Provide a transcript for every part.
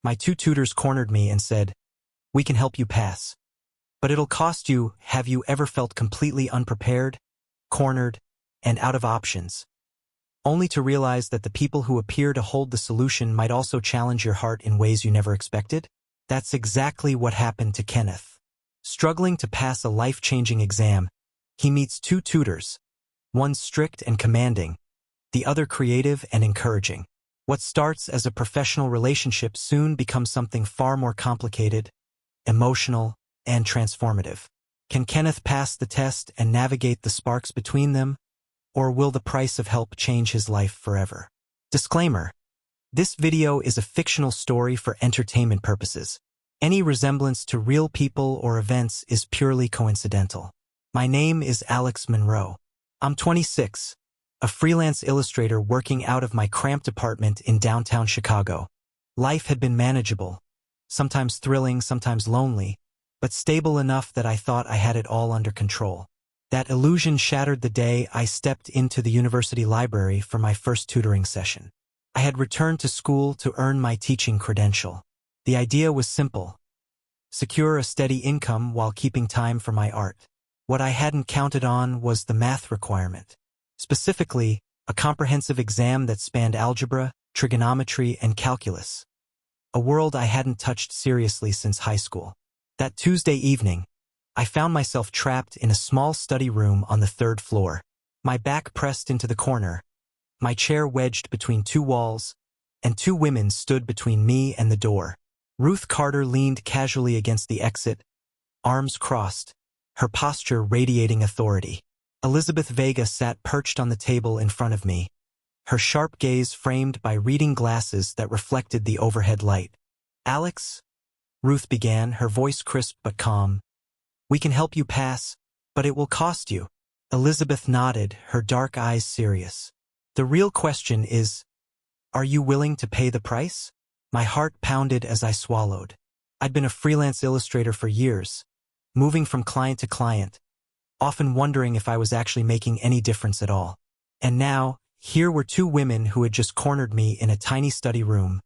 My two tutors cornered me and said, "We can help you pass. But it'll cost you." Have you ever felt completely unprepared, cornered, and out of options, only to realize that the people who appear to hold the solution might also challenge your heart in ways you never expected? That's exactly what happened to Kenneth. Struggling to pass a life-changing exam, he meets two tutors, one strict and commanding, the other creative and encouraging. What starts as a professional relationship soon becomes something far more complicated, emotional, and transformative. Can Kenneth pass the test and navigate the sparks between them, or will the price of help change his life forever? Disclaimer: this video is a fictional story for entertainment purposes. Any resemblance to real people or events is purely coincidental. My name is Alex Monroe. I'm 26, a freelance illustrator working out of my cramped apartment in downtown Chicago. Life had been manageable, sometimes thrilling, sometimes lonely, but stable enough that I thought I had it all under control. That illusion shattered the day I stepped into the university library for my first tutoring session. I had returned to school to earn my teaching credential. The idea was simple: secure a steady income while keeping time for my art. What I hadn't counted on was the math requirement. Specifically, a comprehensive exam that spanned algebra, trigonometry, and calculus. A world I hadn't touched seriously since high school. That Tuesday evening, I found myself trapped in a small study room on the third floor. My back pressed into the corner, my chair wedged between two walls, and two women stood between me and the door. Ruth Carter leaned casually against the exit, arms crossed, her posture radiating authority. Elizabeth Vega sat perched on the table in front of me, her sharp gaze framed by reading glasses that reflected the overhead light. "Alex," Ruth began, her voice crisp but calm, "we can help you pass, but it will cost you." Elizabeth nodded, her dark eyes serious. "The real question is, are you willing to pay the price?" My heart pounded as I swallowed. I'd been a freelance illustrator for years, moving from client to client, often wondering if I was actually making any difference at all. And now, here were two women who had just cornered me in a tiny study room,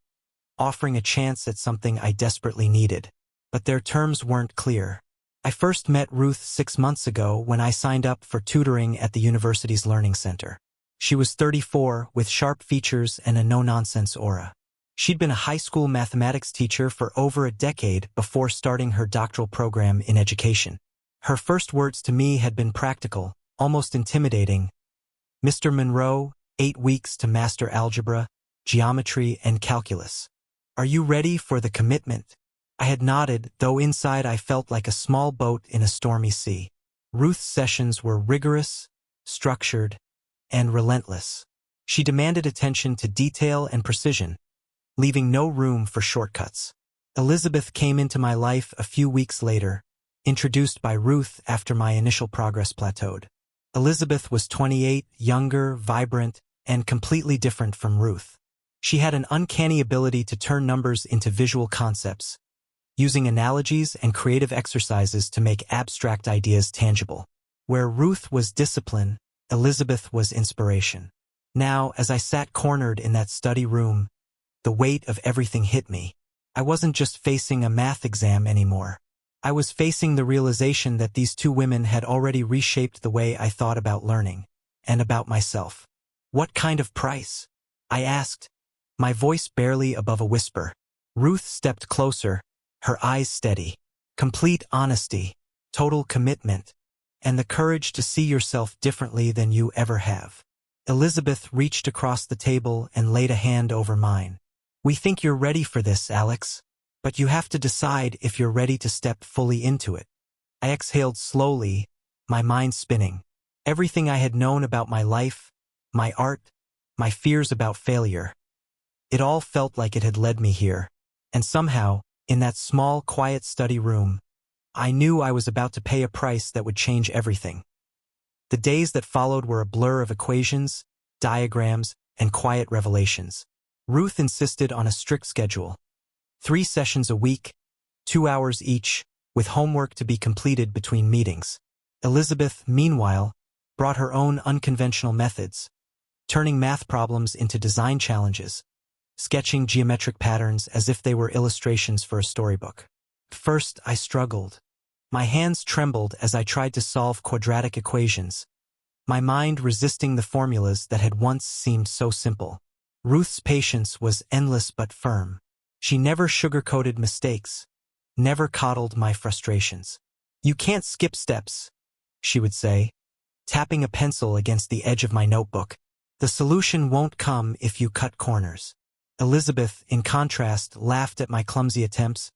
offering a chance at something I desperately needed. But their terms weren't clear. I first met Ruth 6 months ago when I signed up for tutoring at the university's Learning Center. She was 34, with sharp features and a no-nonsense aura. She'd been a high school mathematics teacher for over a decade before starting her doctoral program in education. Her first words to me had been practical, almost intimidating. "Mr. Monroe, 8 weeks to master algebra, geometry, and calculus. Are you ready for the commitment?" I had nodded, though inside I felt like a small boat in a stormy sea. Ruth's sessions were rigorous, structured, and relentless. She demanded attention to detail and precision, leaving no room for shortcuts. Elizabeth came into my life a few weeks later, introduced by Ruth after my initial progress plateaued. Elizabeth was 28, younger, vibrant, and completely different from Ruth. She had an uncanny ability to turn numbers into visual concepts, using analogies and creative exercises to make abstract ideas tangible. Where Ruth was discipline, Elizabeth was inspiration. Now, as I sat cornered in that study room, the weight of everything hit me. I wasn't just facing a math exam anymore. I was facing the realization that these two women had already reshaped the way I thought about learning, and about myself. "What kind of price?" I asked, my voice barely above a whisper. Ruth stepped closer, her eyes steady. "Complete honesty, total commitment, and the courage to see yourself differently than you ever have." Elizabeth reached across the table and laid a hand over mine. "We think you're ready for this, Alex. But you have to decide if you're ready to step fully into it." I exhaled slowly, my mind spinning. Everything I had known about my life, my art, my fears about failure. It all felt like it had led me here. And somehow, in that small, quiet study room, I knew I was about to pay a price that would change everything. The days that followed were a blur of equations, diagrams, and quiet revelations. Ruth insisted on a strict schedule. 3 sessions a week, 2 hours each, with homework to be completed between meetings. Elizabeth, meanwhile, brought her own unconventional methods, turning math problems into design challenges, sketching geometric patterns as if they were illustrations for a storybook. First, I struggled. My hands trembled as I tried to solve quadratic equations, my mind resisting the formulas that had once seemed so simple. Ruth's patience was endless but firm. She never sugarcoated mistakes, never coddled my frustrations. "You can't skip steps," she would say, tapping a pencil against the edge of my notebook. "The solution won't come if you cut corners." Elizabeth, in contrast, laughed at my clumsy attempts,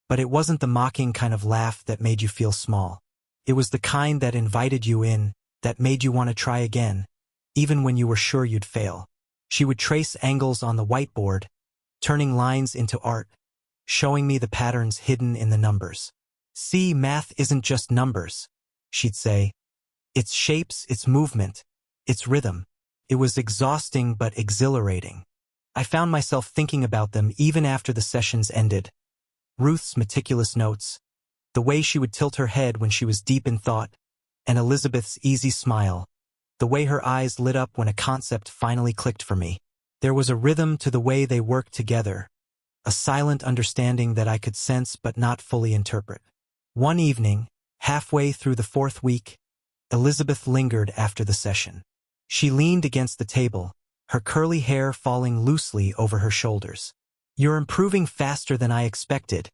but it wasn't the mocking kind of laugh that made you feel small. It was the kind that invited you in, that made you want to try again, even when you were sure you'd fail. She would trace angles on the whiteboard, turning lines into art, showing me the patterns hidden in the numbers. "See, math isn't just numbers," she'd say. "It's shapes, it's movement, it's rhythm." It was exhausting but exhilarating. I found myself thinking about them even after the sessions ended. Ruth's meticulous notes, the way she would tilt her head when she was deep in thought, and Elizabeth's easy smile, the way her eyes lit up when a concept finally clicked for me. There was a rhythm to the way they worked together, a silent understanding that I could sense but not fully interpret. One evening, halfway through the 4th week, Elizabeth lingered after the session. She leaned against the table, her curly hair falling loosely over her shoulders. "You're improving faster than I expected,"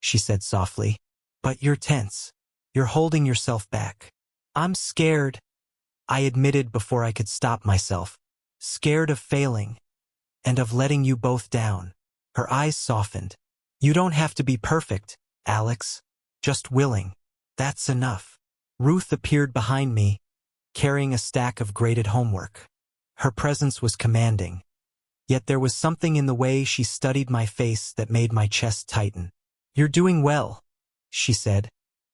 she said softly. "But you're tense. You're holding yourself back." "I'm scared," I admitted before I could stop myself. "Scared of failing, and of letting you both down." Her eyes softened. "You don't have to be perfect, Alex. Just willing. That's enough." Ruth appeared behind me, carrying a stack of graded homework. Her presence was commanding, yet there was something in the way she studied my face that made my chest tighten. "You're doing well," she said,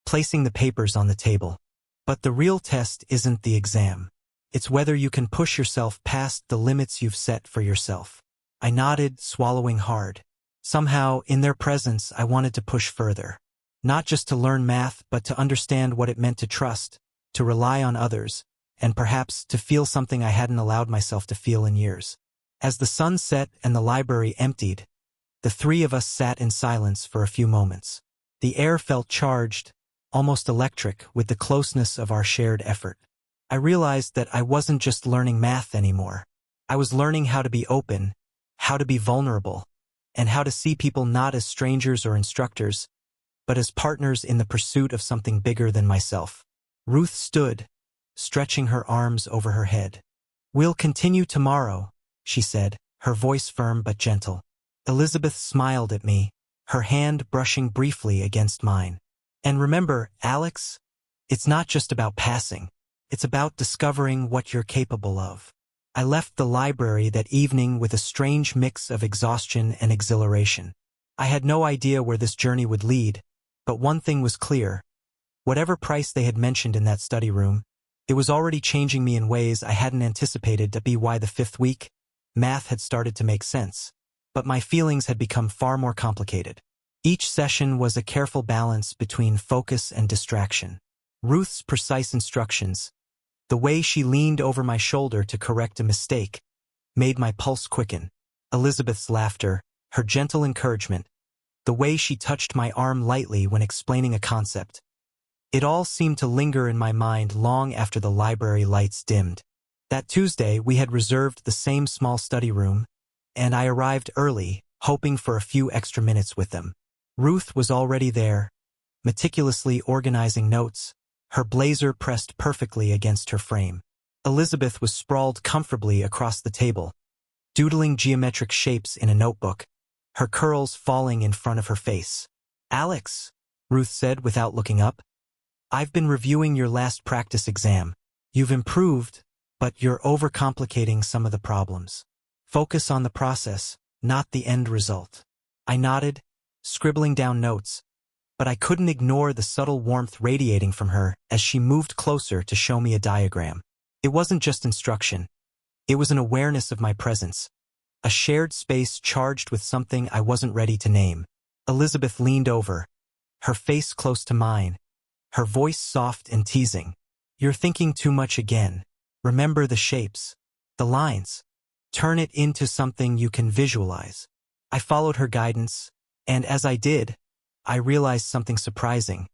placing the papers on the table. "But the real test isn't the exam. It's whether you can push yourself past the limits you've set for yourself." I nodded, swallowing hard. Somehow, in their presence, I wanted to push further. Not just to learn math, but to understand what it meant to trust, to rely on others, and perhaps to feel something I hadn't allowed myself to feel in years. As the sun set and the library emptied, the three of us sat in silence for a few moments. The air felt charged, almost electric, with the closeness of our shared effort. I realized that I wasn't just learning math anymore. I was learning how to be open, how to be vulnerable, and how to see people not as strangers or instructors, but as partners in the pursuit of something bigger than myself. Ruth stood, stretching her arms over her head. "We'll continue tomorrow," she said, her voice firm but gentle. Elizabeth smiled at me, her hand brushing briefly against mine. "And remember, Alex, it's not just about passing. It's about discovering what you're capable of." I left the library that evening with a strange mix of exhaustion and exhilaration. I had no idea where this journey would lead, but one thing was clear. Whatever price they had mentioned in that study room, it was already changing me in ways I hadn't anticipated. To be why the 5th week, math had started to make sense, but my feelings had become far more complicated. Each session was a careful balance between focus and distraction. Ruth's precise instructions, the way she leaned over my shoulder to correct a mistake, made my pulse quicken. Elizabeth's laughter, her gentle encouragement, the way she touched my arm lightly when explaining a concept. It all seemed to linger in my mind long after the library lights dimmed. That Tuesday, we had reserved the same small study room, and I arrived early, hoping for a few extra minutes with them. Ruth was already there, meticulously organizing notes, her blazer pressed perfectly against her frame. Elizabeth was sprawled comfortably across the table, doodling geometric shapes in a notebook, her curls falling in front of her face. "Alex," Ruth said without looking up, "I've been reviewing your last practice exam. You've improved, but you're overcomplicating some of the problems. Focus on the process, not the end result." I nodded, scribbling down notes, but I couldn't ignore the subtle warmth radiating from her as she moved closer to show me a diagram. It wasn't just instruction. It was an awareness of my presence, a shared space charged with something I wasn't ready to name. Elizabeth leaned over, her face close to mine, her voice soft and teasing. "You're thinking too much again. Remember the shapes, the lines. Turn it into something you can visualize. I followed her guidance, and as I did, I realized something surprising.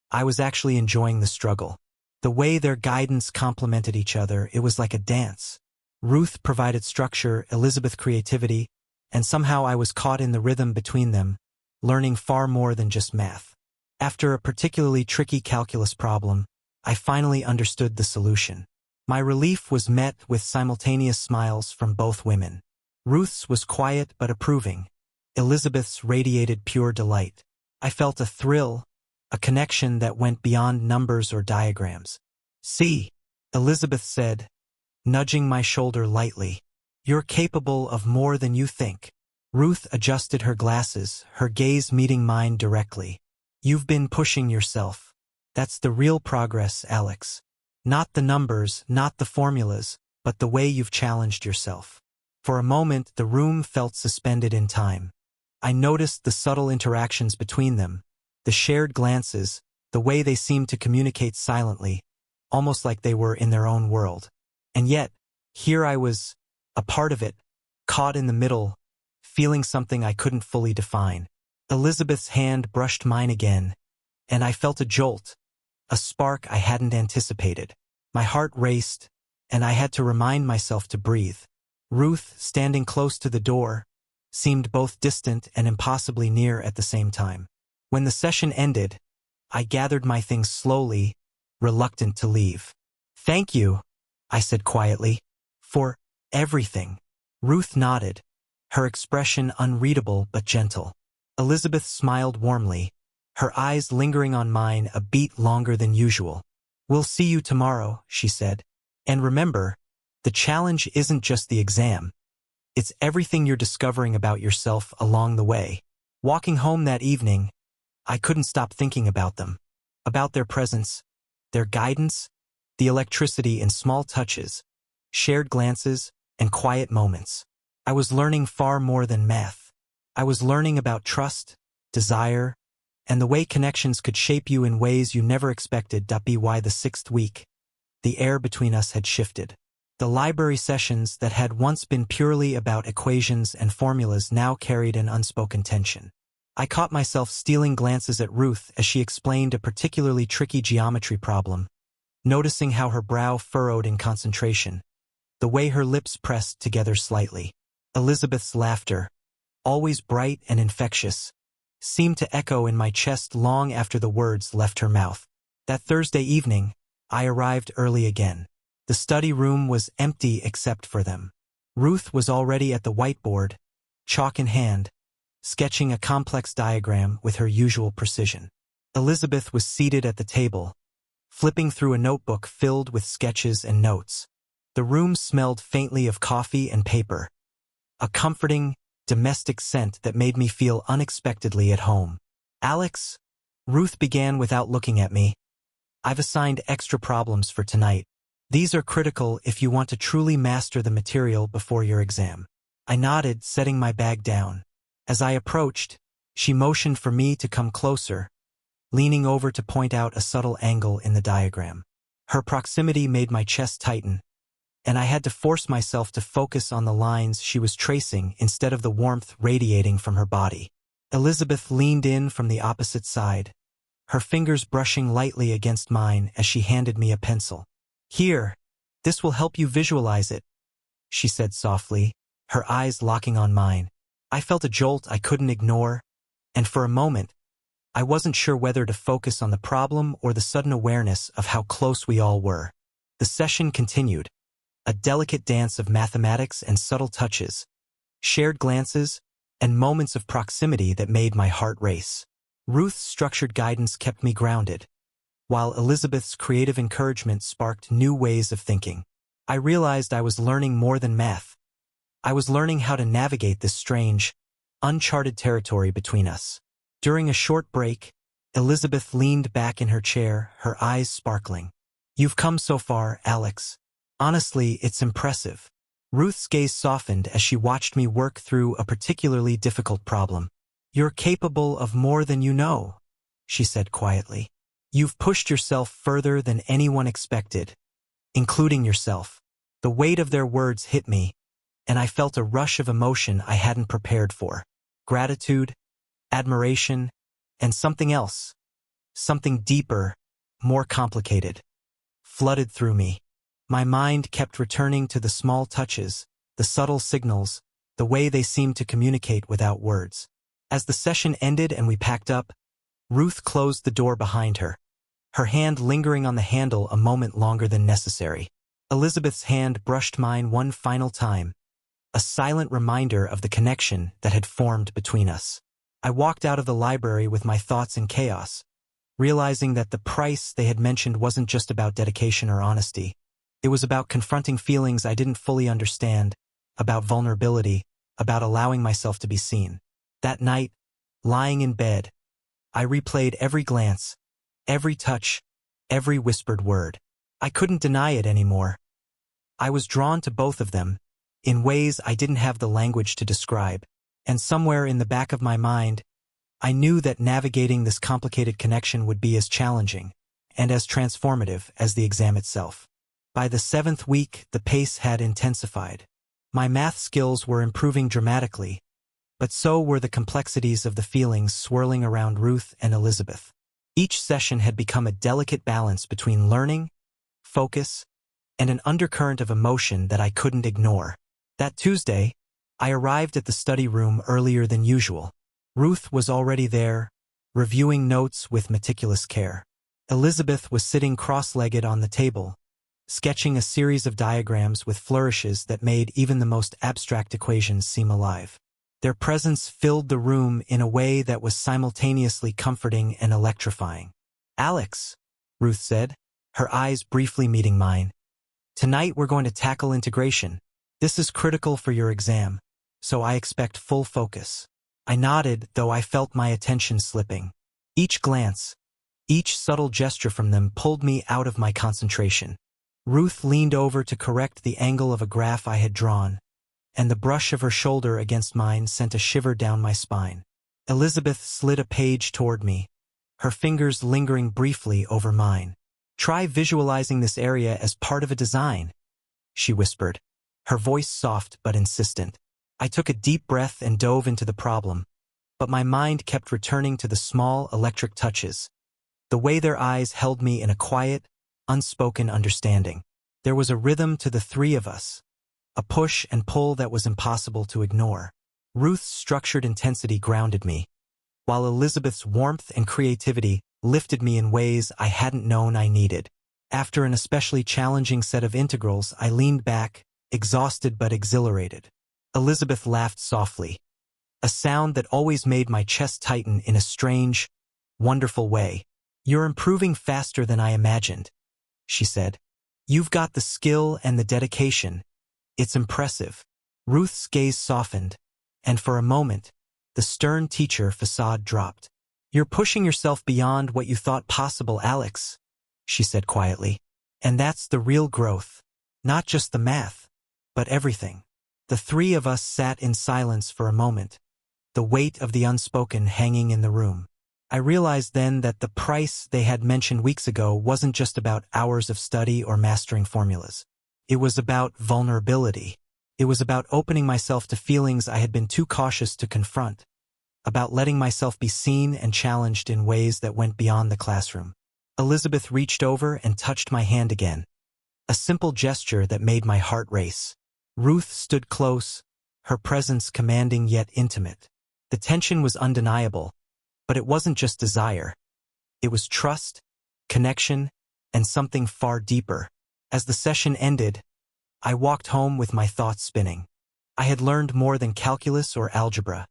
I was actually enjoying the struggle. The way their guidance complemented each other, it was like a dance. Ruth provided structure, Elizabeth creativity, and somehow I was caught in the rhythm between them, learning far more than just math. After a particularly tricky calculus problem, I finally understood the solution. My relief was met with simultaneous smiles from both women. Ruth's was quiet but approving. Elizabeth's radiated pure delight. I felt a thrill, a connection that went beyond numbers or diagrams. "See," Elizabeth said, nudging my shoulder lightly. "You're capable of more than you think." Ruth adjusted her glasses, her gaze meeting mine directly. "You've been pushing yourself. That's the real progress, Alex. Not the numbers, not the formulas, but the way you've challenged yourself." For a moment, the room felt suspended in time. I noticed the subtle interactions between them, the shared glances, the way they seemed to communicate silently, almost like they were in their own world. And yet, here I was, a part of it, caught in the middle, feeling something I couldn't fully define. Elizabeth's hand brushed mine again, and I felt a jolt, a spark I hadn't anticipated. My heart raced, and I had to remind myself to breathe. Ruth, standing close to the door, seemed both distant and impossibly near at the same time. When the session ended, I gathered my things slowly, reluctant to leave. "Thank you," I said quietly, "for everything." Ruth nodded, her expression unreadable but gentle. Elizabeth smiled warmly, her eyes lingering on mine a beat longer than usual. "We'll see you tomorrow," she said. "And remember, the challenge isn't just the exam. It's everything you're discovering about yourself along the way." Walking home that evening, I couldn't stop thinking about them, about their presence, their guidance, the electricity in small touches, shared glances, and quiet moments. I was learning far more than math. I was learning about trust, desire, and the way connections could shape you in ways you never expected. By the 6th week, the air between us had shifted. The library sessions that had once been purely about equations and formulas now carried an unspoken tension. I caught myself stealing glances at Ruth as she explained a particularly tricky geometry problem, noticing how her brow furrowed in concentration, the way her lips pressed together slightly. Elizabeth's laughter, always bright and infectious, seemed to echo in my chest long after the words left her mouth. That Thursday evening, I arrived early again. The study room was empty except for them. Ruth was already at the whiteboard, chalk in hand, sketching a complex diagram with her usual precision. Elizabeth was seated at the table, flipping through a notebook filled with sketches and notes. The room smelled faintly of coffee and paper, a comforting, domestic scent that made me feel unexpectedly at home. "Alex," Ruth began without looking at me, "I've assigned extra problems for tonight. These are critical if you want to truly master the material before your exam." I nodded, setting my bag down. As I approached, she motioned for me to come closer, leaning over to point out a subtle angle in the diagram. Her proximity made my chest tighten, and I had to force myself to focus on the lines she was tracing instead of the warmth radiating from her body. Elizabeth leaned in from the opposite side, her fingers brushing lightly against mine as she handed me a pencil. "Here, this will help you visualize it," she said softly, her eyes locking on mine. I felt a jolt I couldn't ignore, and for a moment, I wasn't sure whether to focus on the problem or the sudden awareness of how close we all were. The session continued, a delicate dance of mathematics and subtle touches, shared glances, and moments of proximity that made my heart race. Ruth's structured guidance kept me grounded, while Elizabeth's creative encouragement sparked new ways of thinking. I realized I was learning more than math. I was learning how to navigate this strange, uncharted territory between us. During a short break, Elizabeth leaned back in her chair, her eyes sparkling. "You've come so far, Alex. Honestly, it's impressive." Ruth's gaze softened as she watched me work through a particularly difficult problem. "You're capable of more than you know," she said quietly. "You've pushed yourself further than anyone expected, including yourself." The weight of their words hit me, and I felt a rush of emotion I hadn't prepared for. Gratitude, admiration, and something else, something deeper, more complicated, flooded through me. My mind kept returning to the small touches, the subtle signals, the way they seemed to communicate without words. As the session ended and we packed up, Ruth closed the door behind her, her hand lingering on the handle a moment longer than necessary. Elizabeth's hand brushed mine one final time, a silent reminder of the connection that had formed between us. I walked out of the library with my thoughts in chaos, realizing that the price they had mentioned wasn't just about dedication or honesty. It was about confronting feelings I didn't fully understand, about vulnerability, about allowing myself to be seen. That night, lying in bed, I replayed every glance, every touch, every whispered word. I couldn't deny it anymore. I was drawn to both of them, in ways I didn't have the language to describe, and somewhere in the back of my mind, I knew that navigating this complicated connection would be as challenging and as transformative as the exam itself. By the 7th week, the pace had intensified. My math skills were improving dramatically, but so were the complexities of the feelings swirling around Ruth and Elizabeth. Each session had become a delicate balance between learning, focus, and an undercurrent of emotion that I couldn't ignore. That Tuesday, I arrived at the study room earlier than usual. Ruth was already there, reviewing notes with meticulous care. Elizabeth was sitting cross-legged on the table, sketching a series of diagrams with flourishes that made even the most abstract equations seem alive. Their presence filled the room in a way that was simultaneously comforting and electrifying. "Alex," Ruth said, her eyes briefly meeting mine. "Tonight we're going to tackle integration. This is critical for your exam, so I expect full focus." I nodded, though I felt my attention slipping. Each glance, each subtle gesture from them pulled me out of my concentration. Ruth leaned over to correct the angle of a graph I had drawn, and the brush of her shoulder against mine sent a shiver down my spine. Elizabeth slid a page toward me, her fingers lingering briefly over mine. "Try visualizing this area as part of a design," she whispered, her voice soft but insistent. I took a deep breath and dove into the problem, but my mind kept returning to the small electric touches, the way their eyes held me in a quiet, unspoken understanding. There was a rhythm to the three of us, a push and pull that was impossible to ignore. Ruth's structured intensity grounded me, while Elizabeth's warmth and creativity lifted me in ways I hadn't known I needed. After an especially challenging set of integrals, I leaned back, exhausted but exhilarated. Elizabeth laughed softly, a sound that always made my chest tighten in a strange, wonderful way. "You're improving faster than I imagined," she said. "You've got the skill and the dedication. It's impressive." Ruth's gaze softened, and for a moment, the stern teacher facade dropped. "You're pushing yourself beyond what you thought possible, Alex," she said quietly. "And that's the real growth. Not just the math, but everything." The three of us sat in silence for a moment, the weight of the unspoken hanging in the room. I realized then that the price they had mentioned weeks ago wasn't just about hours of study or mastering formulas. It was about vulnerability. It was about opening myself to feelings I had been too cautious to confront, about letting myself be seen and challenged in ways that went beyond the classroom. Elizabeth reached over and touched my hand again, a simple gesture that made my heart race. Ruth stood close, her presence commanding yet intimate. The tension was undeniable, but it wasn't just desire. It was trust, connection, and something far deeper. As the session ended, I walked home with my thoughts spinning. I had learned more than calculus or algebra.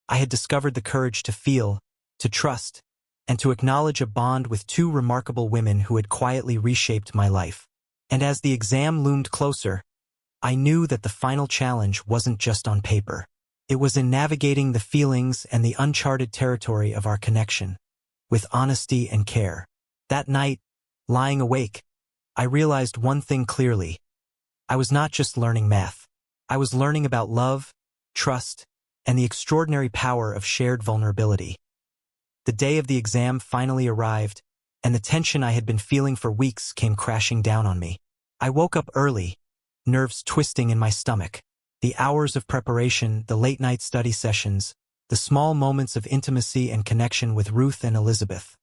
I had discovered the courage to feel, to trust, and to acknowledge a bond with two remarkable women who had quietly reshaped my life. And as the exam loomed closer, I knew that the final challenge wasn't just on paper. It was in navigating the feelings and the uncharted territory of our connection, with honesty and care. That night, lying awake, I realized one thing clearly. I was not just learning math. I was learning about love, trust, and the extraordinary power of shared vulnerability. The day of the exam finally arrived, and the tension I had been feeling for weeks came crashing down on me. I woke up early, nerves twisting in my stomach. The hours of preparation, the late-night study sessions, the small moments of intimacy and connection with Ruth and Elizabeth.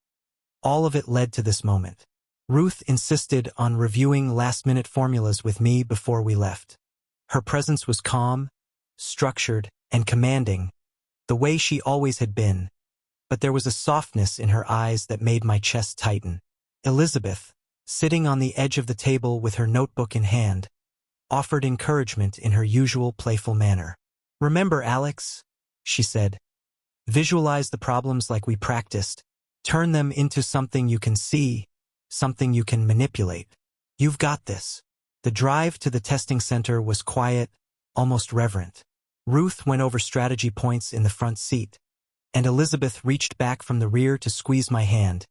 All of it led to this moment. Ruth insisted on reviewing last-minute formulas with me before we left. Her presence was calm, structured, and commanding, the way she always had been, but there was a softness in her eyes that made my chest tighten. Elizabeth, sitting on the edge of the table with her notebook in hand, offered encouragement in her usual playful manner. "Remember, Alex," she said, "visualize the problems like we practiced. Turn them into something you can see, something you can manipulate. You've got this." The drive to the testing center was quiet, almost reverent. Ruth went over strategy points in the front seat, and Elizabeth reached back from the rear to squeeze my hand,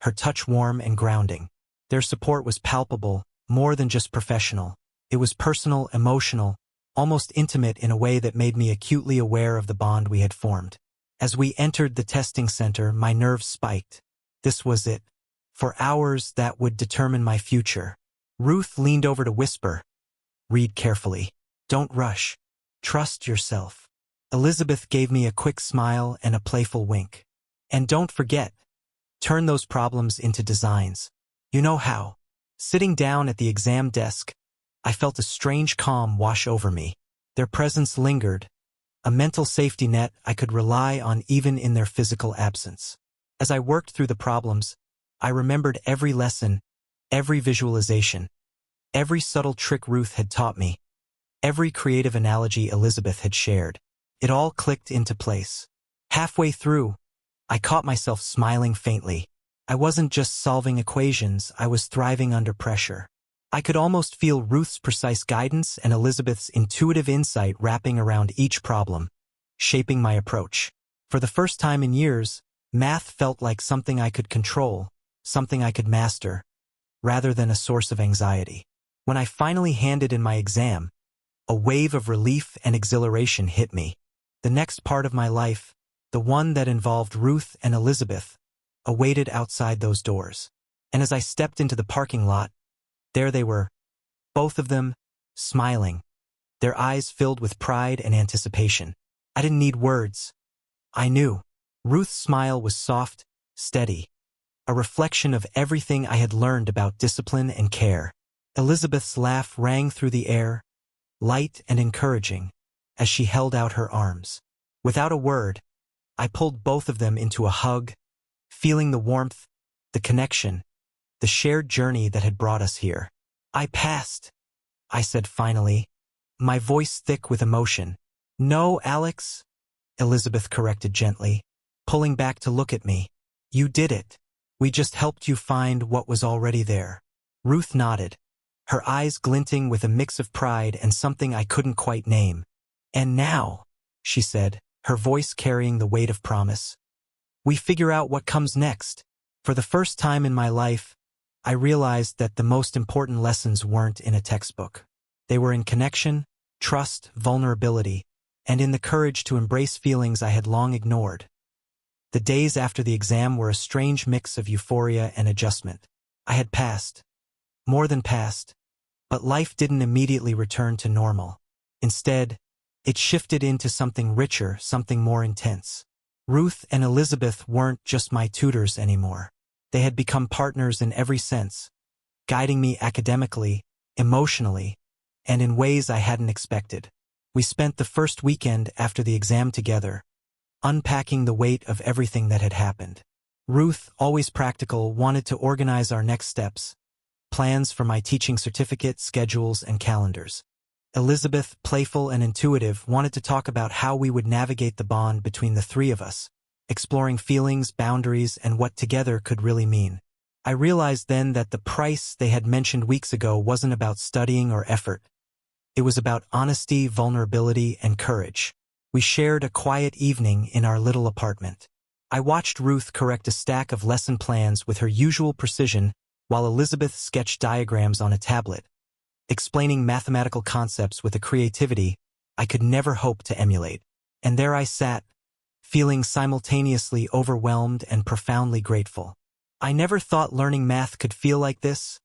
her touch warm and grounding. Their support was palpable, more than just professional. It was personal, emotional, almost intimate in a way that made me acutely aware of the bond we had formed. As we entered the testing center, my nerves spiked. This was it. For hours, that would determine my future. Ruth leaned over to whisper, "Read carefully. Don't rush. Trust yourself." Elizabeth gave me a quick smile and a playful wink. "And don't forget, turn those problems into designs. You know how." Sitting down at the exam desk, I felt a strange calm wash over me. Their presence lingered, a mental safety net I could rely on even in their physical absence. As I worked through the problems, I remembered every lesson, every visualization, every subtle trick Ruth had taught me, every creative analogy Elizabeth had shared. It all clicked into place. Halfway through, I caught myself smiling faintly. I wasn't just solving equations, I was thriving under pressure. I could almost feel Ruth's precise guidance and Elizabeth's intuitive insight wrapping around each problem, shaping my approach. For the first time in years, math felt like something I could control, something I could master, rather than a source of anxiety. When I finally handed in my exam, a wave of relief and exhilaration hit me. The next part of my life, the one that involved Ruth and Elizabeth, awaited outside those doors. And as I stepped into the parking lot, there they were, both of them, smiling, their eyes filled with pride and anticipation. I didn't need words. I knew. Ruth's smile was soft, steady, a reflection of everything I had learned about discipline and care. Elizabeth's laugh rang through the air, light and encouraging, as she held out her arms. Without a word, I pulled both of them into a hug, feeling the warmth, the connection, the shared journey that had brought us here. "I passed," I said finally, my voice thick with emotion. "No, Alex," Elizabeth corrected gently, pulling back to look at me. "You did it. We just helped you find what was already there." Ruth nodded, her eyes glinting with a mix of pride and something I couldn't quite name. "And now," she said, her voice carrying the weight of promise, "we figure out what comes next." For the first time in my life, I realized that the most important lessons weren't in a textbook. They were in connection, trust, vulnerability, and in the courage to embrace feelings I had long ignored. The days after the exam were a strange mix of euphoria and adjustment. I had passed. More than passed. But life didn't immediately return to normal. Instead, it shifted into something richer, something more intense. Ruth and Elizabeth weren't just my tutors anymore. They had become partners in every sense, guiding me academically, emotionally, and in ways I hadn't expected. We spent the first weekend after the exam together, unpacking the weight of everything that had happened. Ruth, always practical, wanted to organize our next steps, plans for my teaching certificate, schedules, and calendars. Elizabeth, playful and intuitive, wanted to talk about how we would navigate the bond between the three of us, exploring feelings, boundaries, and what together could really mean. I realized then that the price they had mentioned weeks ago wasn't about studying or effort. It was about honesty, vulnerability, and courage. We shared a quiet evening in our little apartment. I watched Ruth correct a stack of lesson plans with her usual precision while Elizabeth sketched diagrams on a tablet, explaining mathematical concepts with a creativity I could never hope to emulate. And there I sat, feeling simultaneously overwhelmed and profoundly grateful. "I never thought learning math could feel like this,"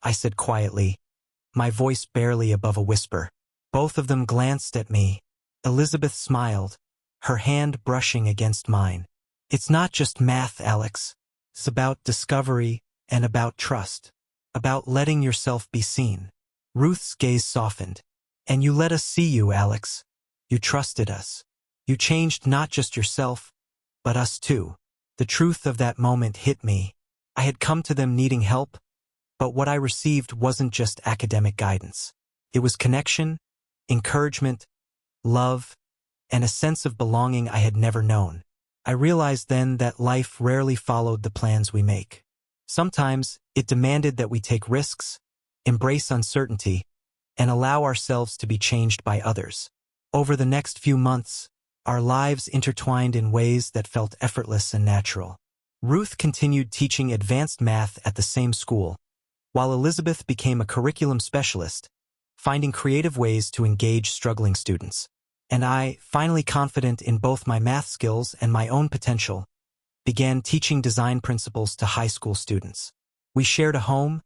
I said quietly, my voice barely above a whisper. Both of them glanced at me. Elizabeth smiled, her hand brushing against mine. It's not just math, Alex. It's about discovery and about trust. About letting yourself be seen. Ruth's gaze softened. And you let us see you, Alex. You trusted us. You changed not just yourself, but us too. The truth of that moment hit me. I had come to them needing help, but what I received wasn't just academic guidance. It was connection, encouragement, love, and a sense of belonging I had never known. I realized then that life rarely followed the plans we make. Sometimes it demanded that we take risks, embrace uncertainty, and allow ourselves to be changed by others. Over the next few months, our lives intertwined in ways that felt effortless and natural. Ruth continued teaching advanced math at the same school, while Elizabeth became a curriculum specialist, finding creative ways to engage struggling students. And I, finally confident in both my math skills and my own potential, began teaching design principles to high school students. We shared a home,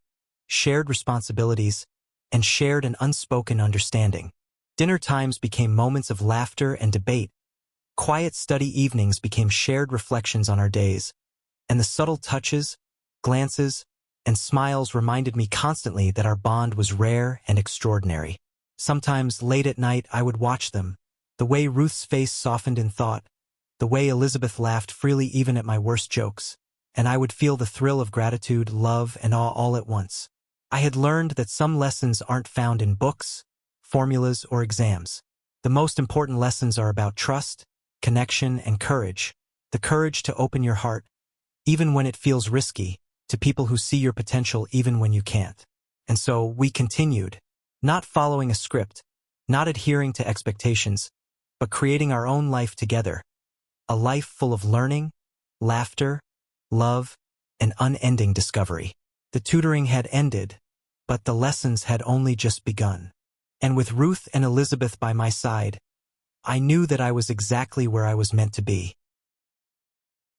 shared responsibilities, and shared an unspoken understanding. Dinner times became moments of laughter and debate. Quiet study evenings became shared reflections on our days, and the subtle touches, glances, and smiles reminded me constantly that our bond was rare and extraordinary. Sometimes late at night I would watch them, the way Ruth's face softened in thought, the way Elizabeth laughed freely even at my worst jokes, and I would feel the thrill of gratitude, love, and awe all at once. I had learned that some lessons aren't found in books, formulas, or exams. The most important lessons are about trust, connection, and courage. The courage to open your heart, even when it feels risky, to people who see your potential even when you can't. And so we continued, not following a script, not adhering to expectations, but creating our own life together. A life full of learning, laughter, love, and unending discovery. The tutoring had ended, but the lessons had only just begun. And with Ruth and Elizabeth by my side, I knew that I was exactly where I was meant to be.